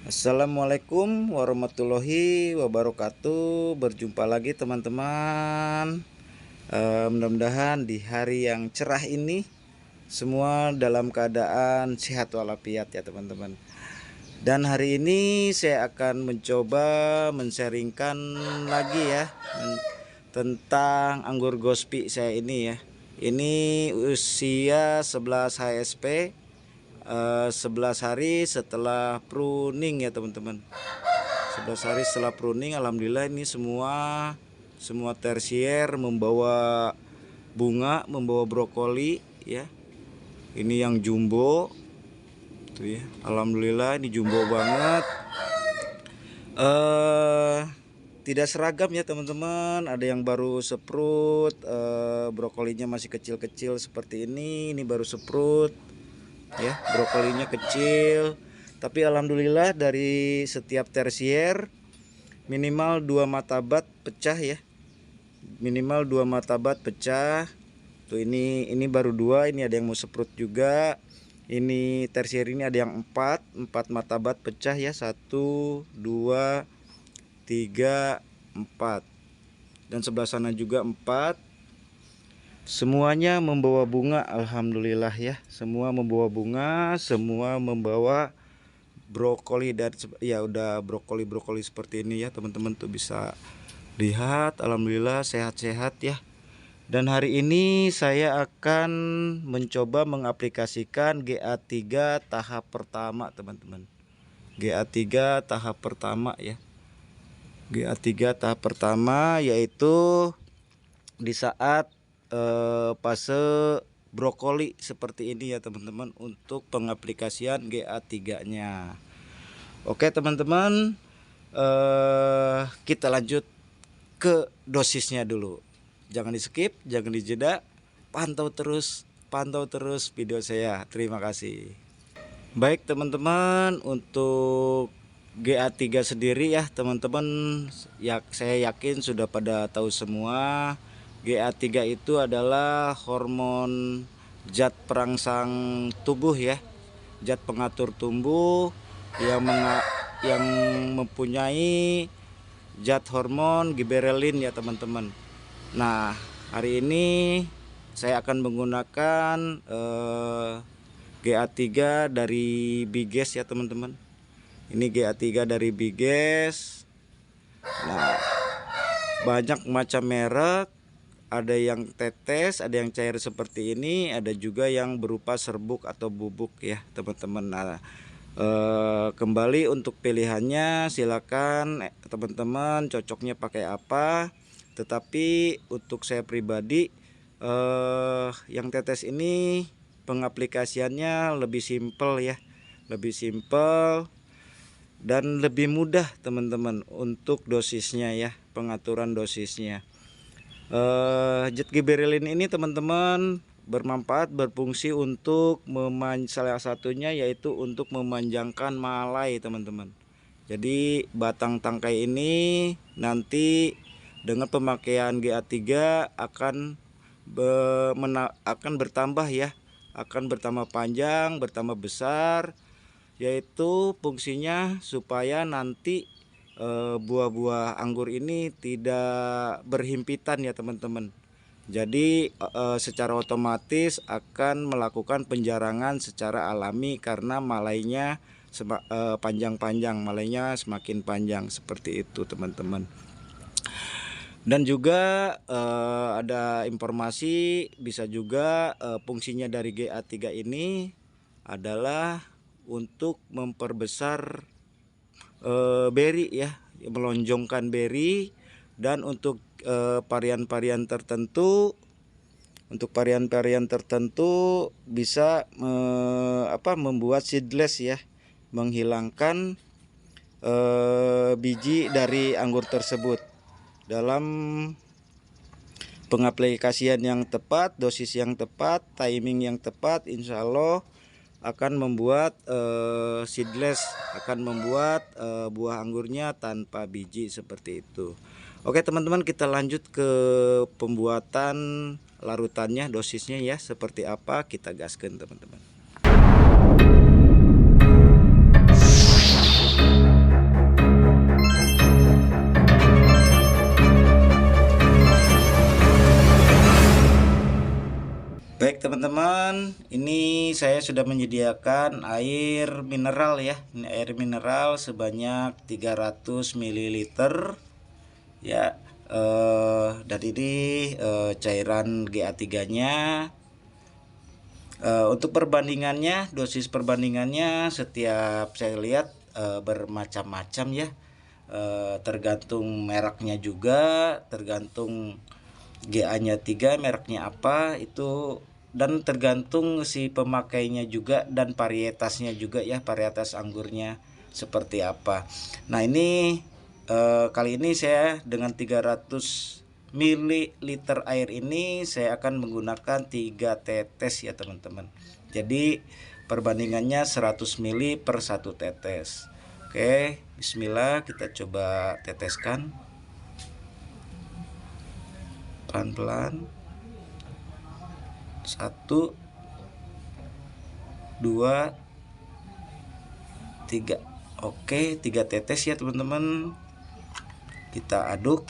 Assalamualaikum warahmatullahi wabarakatuh. Berjumpa lagi teman-teman. Mudah-mudahan di hari yang cerah ini semua dalam keadaan sehat walafiat ya teman-teman. Dan hari ini saya akan mencoba men-sharingkan lagi ya tentang anggur gospi saya ini ya. Ini usia 11 HSP, 11 hari setelah pruning ya teman-teman. 11 hari setelah pruning, alhamdulillah ini semua tersier membawa bunga, membawa brokoli ya. Ini yang jumbo tuh ya, alhamdulillah ini jumbo banget. Tidak seragam ya teman-teman, ada yang baru seprut, brokolinya masih kecil-kecil seperti ini baru seprut ya, brokolinya kecil. Tapi alhamdulillah dari setiap tersier minimal 2 matabat pecah ya, minimal 2 matabat pecah tuh. Ini baru 2, ini ada yang mau seprut juga. Ini tersier ini ada yang 4 matabat pecah ya, 1 2 3 4, dan sebelah sana juga 4. Semuanya membawa bunga, alhamdulillah ya. Semua membawa bunga, semua membawa brokoli, dan ya udah brokoli seperti ini ya teman-teman, tuh bisa lihat. Alhamdulillah sehat-sehat ya. Dan hari ini saya akan mencoba mengaplikasikan GA3 tahap pertama teman-teman. GA3 tahap pertama ya. GA3 tahap pertama yaitu di saat fase brokoli seperti ini ya teman-teman, untuk pengaplikasian GA3 nya. Oke teman-teman, kita lanjut ke dosisnya dulu. Jangan di skip, jangan dijeda, pantau terus video saya. Terima kasih. Baik teman-teman, untuk GA3 sendiri ya teman-teman, ya saya yakin sudah pada tahu semua. GA3 itu adalah hormon zat perangsang tubuh ya, zat pengatur tubuh yang mempunyai zat hormon giberelin ya teman-teman. Nah, hari ini saya akan menggunakan GA3 dari Biges ya teman-teman. Ini GA3 dari Biges. Nah, banyak macam merek, ada yang tetes, ada yang cair seperti ini, ada juga yang berupa serbuk atau bubuk ya teman-teman. Nah, kembali untuk pilihannya silakan teman-teman cocoknya pakai apa. Tetapi untuk saya pribadi, yang tetes ini pengaplikasiannya lebih simpel ya, lebih simpel dan lebih mudah teman-teman untuk dosisnya ya, pengaturan dosisnya. Zat giberelin ini teman-teman bermanfaat, berfungsi untuk salah satunya yaitu untuk memanjangkan malai teman-teman. Jadi batang tangkai ini nanti dengan pemakaian GA3 akan bertambah ya, akan bertambah panjang, bertambah besar, yaitu fungsinya supaya nanti buah-buah anggur ini tidak berhimpitan ya teman-teman. Jadi secara otomatis akan melakukan penjarangan secara alami karena malainya panjang-panjang, malainya semakin panjang seperti itu teman-teman. Dan juga ada informasi bisa juga fungsinya dari GA3 ini adalah untuk memperbesar beri ya, melonjongkan beri. Dan untuk varian-varian tertentu, bisa membuat seedless ya, menghilangkan biji dari anggur tersebut. Dalam pengaplikasian yang tepat, dosis yang tepat, timing yang tepat, insya Allah akan membuat seedless, akan membuat buah anggurnya tanpa biji seperti itu. Oke teman-teman, kita lanjut ke pembuatan larutannya, dosisnya ya seperti apa, kita gaskan teman-teman. teman-teman, ini saya sudah menyediakan air mineral ya. Ini air mineral sebanyak 300 ml ya. Dan ini cairan GA3-nya. Untuk perbandingannya, dosis perbandingannya setiap saya lihat bermacam-macam ya. Tergantung mereknya juga, tergantung GA-nya 3 mereknya apa itu, dan tergantung si pemakainya juga dan varietasnya juga ya, varietas anggurnya seperti apa. Nah ini kali ini saya dengan 300 ml air ini saya akan menggunakan 3 tetes ya teman-teman. Jadi perbandingannya 100 ml per 1 tetes. Oke, bismillah, kita coba teteskan pelan-pelan. 1 2 3. Oke, 3 tetes ya teman-teman. Kita aduk.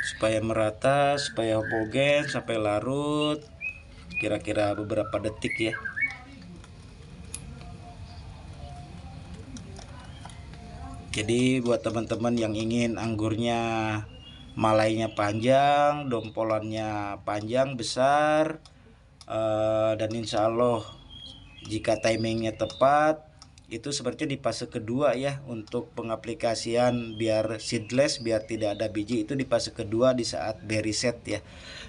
Supaya merata, supaya homogen, sampai larut. Kira-kira beberapa detik ya. Jadi buat teman-teman yang ingin anggurnya malainya panjang, dompolannya panjang besar, dan insya Allah jika timingnya tepat, itu seperti di fase kedua ya, untuk pengaplikasian biar seedless, biar tidak ada biji, itu di fase kedua di saat berry set ya.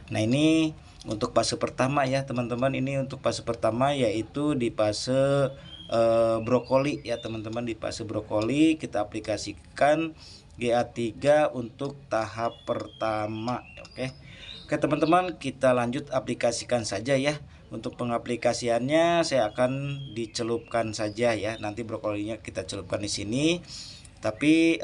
Nah ini untuk fase pertama ya teman-teman, ini untuk fase pertama yaitu di fase brokoli ya teman-teman. Di fase brokoli kita aplikasikan GA3 untuk tahap pertama. Oke teman-teman, kita lanjut aplikasikan saja ya. Untuk pengaplikasiannya saya akan dicelupkan saja ya, nanti brokolinya kita celupkan di sini. Tapi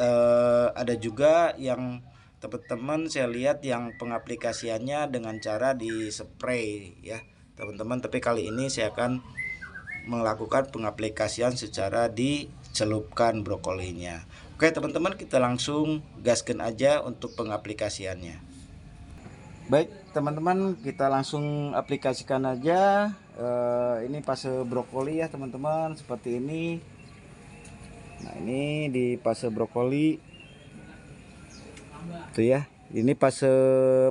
ada juga yang teman-teman saya lihat yang pengaplikasiannya dengan cara di spray ya teman-teman, tapi kali ini saya akan melakukan pengaplikasian secara dicelupkan brokolinya. Oke teman-teman, kita langsung gaskan aja untuk pengaplikasiannya. Baik teman-teman, kita langsung aplikasikan aja. Ini fase brokoli ya teman-teman, seperti ini. Nah ini di fase brokoli tuh ya. Ini fase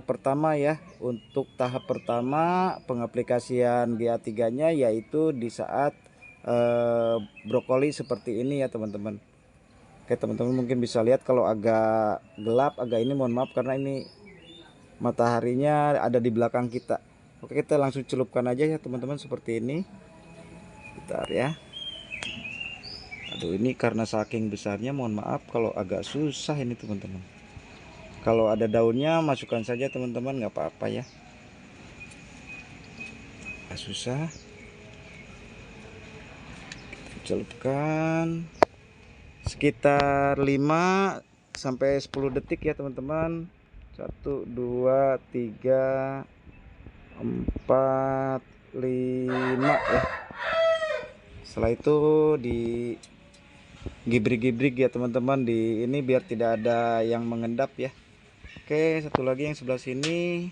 pertama ya. Untuk tahap pertama pengaplikasian GA3 nya yaitu di saat brokoli seperti ini ya teman-teman. Oke teman-teman, mungkin bisa lihat kalau agak gelap, agak ini mohon maaf karena ini mataharinya ada di belakang kita. Oke, kita langsung celupkan aja ya teman-teman seperti ini. Bentar ya. Aduh, ini karena saking besarnya mohon maaf kalau agak susah ini teman-teman. Kalau ada daunnya masukkan saja teman-teman, nggak apa-apa ya. Agak susah. Kita celupkan sekitar 5 sampai 10 detik ya teman-teman. 1 2 3 4 5 ya. Setelah itu di gibrig-gibrig ya teman-teman, di ini biar tidak ada yang mengendap ya. Oke, satu lagi yang sebelah sini,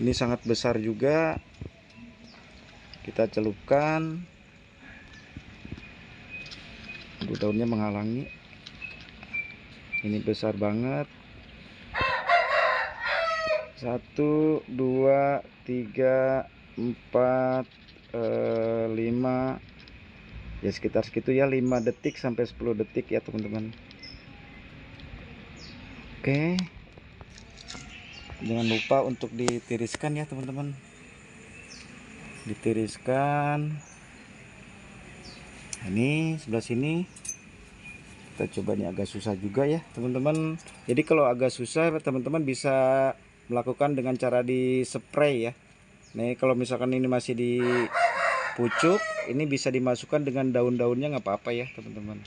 ini sangat besar juga, kita celupkan. Daunnya menghalangi, ini besar banget. 1 2 3 4 5 ya, sekitar segitu ya, 5 detik sampai 10 detik ya teman-teman. Oke, jangan lupa untuk ditiriskan ya teman-teman, ditiriskan. Ini sebelah sini kita coba, ini agak susah juga ya teman-teman. Jadi kalau agak susah teman-teman bisa melakukan dengan cara di spray ya. Nih kalau misalkan ini masih di pucuk, ini bisa dimasukkan dengan daun-daunnya, nggak apa-apa ya teman-teman,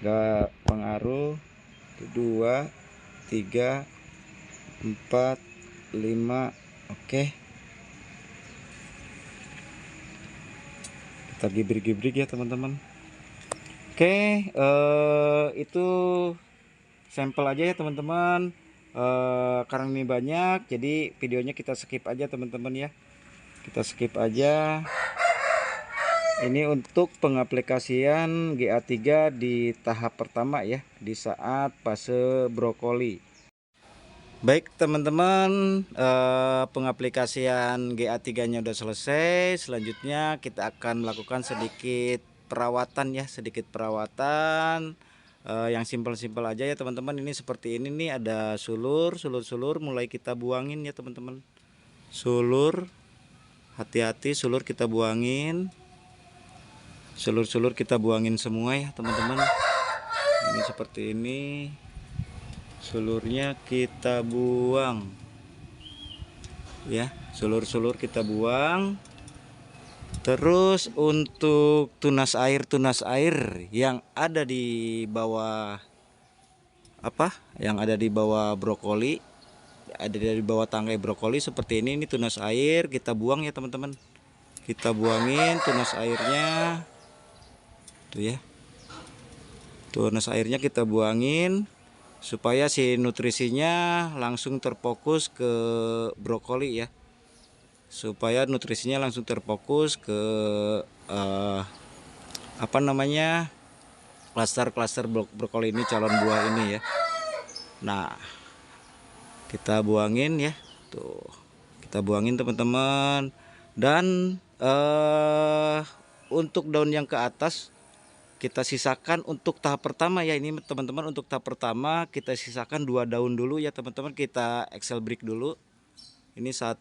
nggak pengaruh. 2 3 4 5. Oke, kita gibrig-gibrig ya teman-teman. Oke, itu sampel aja ya teman-teman. Karena ini banyak, jadi videonya kita skip aja teman-teman ya. Kita skip aja. Ini untuk pengaplikasian GA3 di tahap pertama ya, di saat fase brokoli. Baik teman-teman, pengaplikasian GA3 nya udah selesai. Selanjutnya kita akan melakukan sedikit perawatan ya, yang simpel-simpel aja ya teman-teman. Ini seperti ini nih, ada sulur mulai kita buangin ya teman-teman. Sulur, hati-hati, sulur kita buangin. Sulur kita buangin semua ya teman-teman. Ini seperti ini, sulurnya kita buang ya, sulur kita buang. Terus untuk tunas air yang ada di bawah yang ada di bawah brokoli, ada di bawah tangkai brokoli seperti ini tunas air kita buang ya teman-teman. Kita buangin tunas airnya tuh ya, tunas airnya kita buangin supaya si nutrisinya langsung terfokus ke brokoli ya, supaya nutrisinya langsung terfokus ke klaster brokoli ini, calon buah ini ya. Nah, kita buangin ya, tuh kita buangin teman-teman. Dan untuk daun yang ke atas kita sisakan untuk tahap pertama ya. Ini teman-teman, untuk tahap pertama kita sisakan 2 daun dulu ya teman-teman. Kita Excel break dulu. Ini 1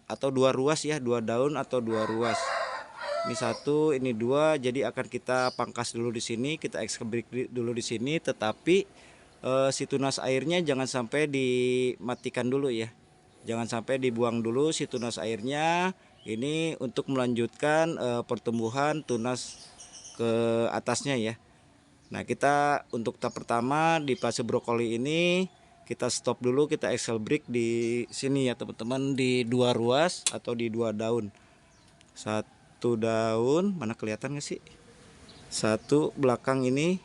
atau 2 ruas ya, 2 daun atau 2 ruas. Ini 1, ini 2. Jadi akan kita pangkas dulu di sini, kita Excel break dulu di sini. Tetapi si tunas airnya jangan sampai dimatikan dulu ya. Jangan sampai dibuang dulu si tunas airnya. Ini untuk melanjutkan pertumbuhan tunas ke atasnya ya. Nah, kita untuk tahap pertama di fase brokoli ini kita stop dulu, kita Excel break di sini ya teman-teman, di 2 ruas atau di 2 daun. 1 daun, mana kelihatan nggak sih? 1 belakang ini,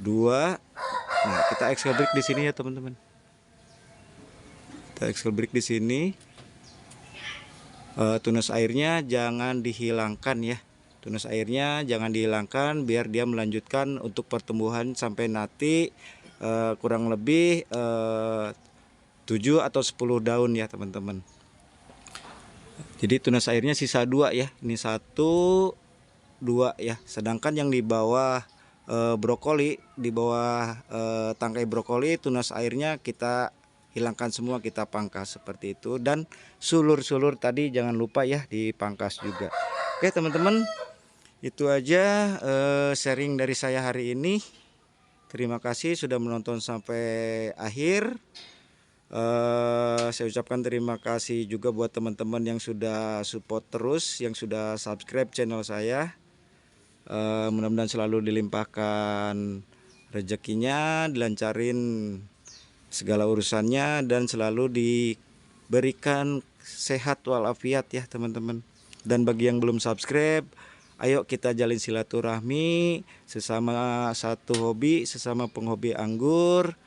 2. Nah, kita Excel break di sini ya teman-teman. Kita Excel break di sini. Tunas airnya jangan dihilangkan ya. Tunas airnya jangan dihilangkan biar dia melanjutkan untuk pertumbuhan sampai nanti kurang lebih 7 atau 10 daun ya teman-teman. Jadi tunas airnya sisa 2 ya. Ini 1, 2 ya. Sedangkan yang di bawah brokoli, di bawah tangkai brokoli, tunas airnya kita hilangkan semua, kita pangkas seperti itu. Dan sulur-sulur tadi jangan lupa ya dipangkas juga. Oke teman-teman, itu aja sharing dari saya hari ini. Terima kasih sudah menonton sampai akhir. Saya ucapkan terima kasih juga buat teman-teman yang sudah support terus, yang sudah subscribe channel saya. Mudah-mudahan selalu dilimpahkan rezekinya, dilancarin segala urusannya, dan selalu diberikan sehat walafiat ya teman-teman. Dan bagi yang belum subscribe, ayo kita jalin silaturahmi sesama satu hobi, sesama penghobi anggur.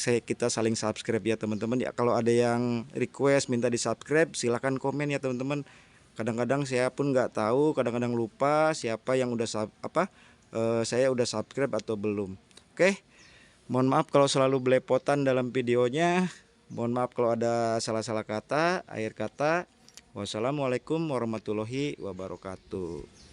Kita saling subscribe ya teman-teman ya. Kalau ada yang request minta di subscribe, silahkan komen ya teman-teman. Kadang-kadang saya pun nggak tahu, kadang-kadang lupa siapa yang udah saya udah subscribe atau belum. Oke, mohon maaf kalau selalu belepotan dalam videonya. Mohon maaf kalau ada salah-salah kata, akhir kata. Wassalamualaikum warahmatullahi wabarakatuh.